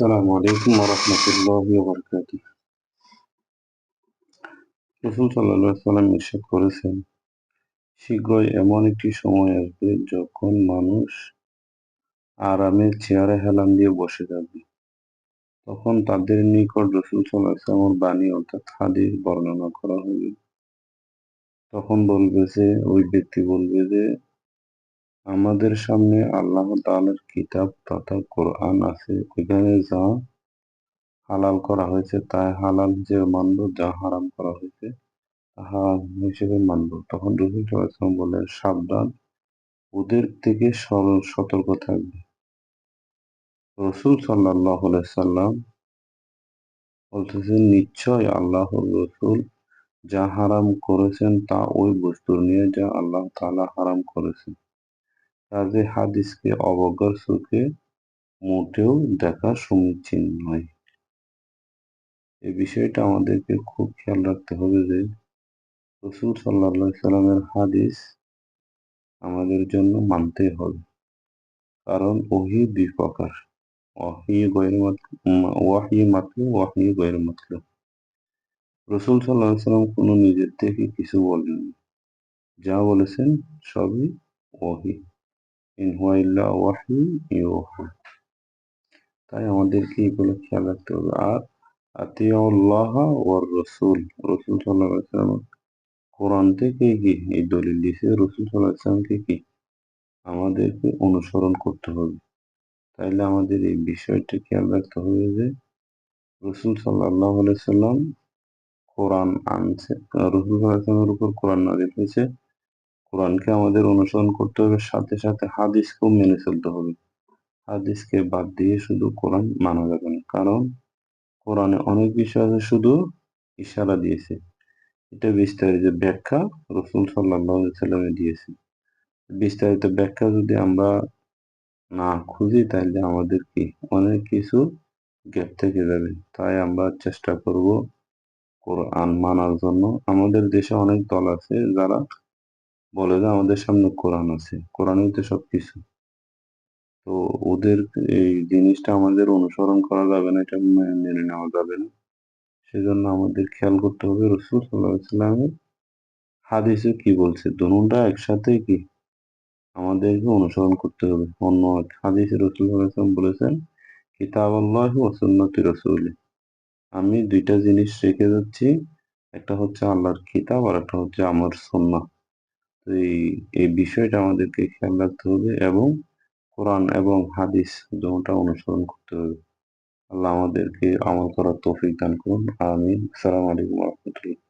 আসসালামু আলাইকুম ওয়া রাহমাতুল্লাহি ওয়া বারাকাতুহু। রাসূল সাল্লাল্লাহু আলাইহি ওয়াসাল্লাম ইরশাদ করেছেন, শীঘ্রই এমন একটি সময় আসবে যখন মানুষ আরামে চেয়ারে হেলান দিয়ে বসে থাকবে। তখন তাদের নিকট রাসূল সাল্লাল্লাহু আলাইহি ওয়াসাল্লামের বাণী অর্থাৎ হাদীস বর্ণনা করা হবে। তখন ওই ব্যক্তি বলবে যে, আমাদের সামনে আল্লাহ তাআলার কিতাব তথা কোরআন আছে। ওইখানে যা হালাল করা হয়েছে তাই হালাল হিসেবে মানব, যা হারাম করা হয়েছে হারাম হিসেবে মানব। তখন রাসূল সাল্লাল্লাহু আলাইহি ওয়াসাল্লাম বললেন, সাবধান, ওদের থেকে সতর্ক থাকবে। রাসূল সাল্লাল্লাহু আলাইহি ওয়াসাল্লাম বলতেছেন, নিশ্চয় আল্লাহর রাসূল যা হারাম করেছেন তা ওই বস্তুর নিয়ে যা আল্লাহ তাআলা হারাম করেছেন। কাজেই হাদীসকে অবজ্ঞার চোখে মোটেও দেখা সমীচীন নয়। এই বিষয়টা আমাদেরকে খুব খেয়াল রাখতে হবে যে রাসূল সাল্লাল্লাহু আলাইহি ওয়াসাল্লামের হাদীস আমাদের জন্য মানতেই হবে। কারণ ওহী দুই প্রকার। ওয়াহী গয়রু ওয়াহী মাতলু, ওয়াহী গয়রু মাতলু। রাসূল সাল্লাল্লাহু আলাইহি ওয়াসাল্লাম কোনো নিজের থেকে কিছু বলেননি। যা বলেছেন সবই ওহী। ইন হুয়া ইল্লা ওয়াহয়ুন ইউহা। তাই আমাদেরকে এগুলো খেয়াল রাখতে হবে। আর আতিউল্লাহ ওয়ার রাসূল। রাসূল সাল্লাল্লাহু আলাইহি ওয়াসাল্লাম কোরআন থেকে কি এই দলিল দিয়েছে, রাসূল সাল্লাল্লাহু আলাইহি ওয়াসাল্লামকে কি আমাদেরকে অনুসরণ করতে হবে। তাইলে আমাদের এই বিষয়টি খেয়াল রাখতে হবে যে রাসূল সাল্লাল্লাহু আলাইহি ওয়াসাল্লাম কোরআন আনছে। রাসূল সাল্লাল্লাহু আলাইহি ওয়াসাল্লামের উপর কোরআন নাযিল হয়েছে। কোরআনকে আমাদের অনুসরণ করতে হবে, সাথে সাথে হাদিসকেও মেনে চলতে হবে। হাদিসকে বাদ দিয়ে শুধু কোরআন মানা যাবে না। কারণ কোরআনে অনেক বিষয় আছে শুধু ইশারা দিয়েছে। এটা বিস্তারিত ব্যাখ্যা রাসূল সাল্লাল্লাহু আলাইহি ওয়াসাল্লাম দিয়েছে। বিস্তারিত ব্যাখ্যা যদি আমরা না খুঁজি তাহলে আমাদের কি অনেক কিছু গ্যাপ থেকে যাবে। তাই আমরা চেষ্টা করব কোরআন মানার জন্য। আমাদের দেশে অনেক দল আছে যারা বলে যে আমাদের সামনে কোরআন আছে, কোরআনই তো সবকিছু। তো ওদের এই জিনিসটা আমাদের অনুসরণ করা যাবে না, এটা মেনে নেওয়া যাবে না। সেজন্য আমাদের খেয়াল করতে হবে রাসূল সাল্লাল্লাহু আলাইহি ওয়াসাল্লামের হাদিসে কি বলছে, দোনোটা একসাথে কি আমাদেরকে অনুসরণ করতে হবে। অন্য এক হাদিসে রাসূল সাল্লাল্লাহু আলাইহি ওয়াসাল্লাম বলেছেন, কিতাবুল্লাহি ওয়া সুন্নতি রাসূলি। আমি ২ টা জিনিস রেখে যাচ্ছি। একটা হচ্ছে আল্লাহর কিতাব আর একটা হচ্ছে আমার সুন্নাহ। তো এই বিষয়টা আমাদেরকে খেয়াল রাখতে হবে এবং কোরআন এবং হাদিস দোনোটা অনুসরণ করতে হবে। আল্লাহ আমাদেরকে আমল করার তৌফিক দান করুন। আমিন। আসসালামু আলাইকুম ওয়া রাহমাতুল্লাহ।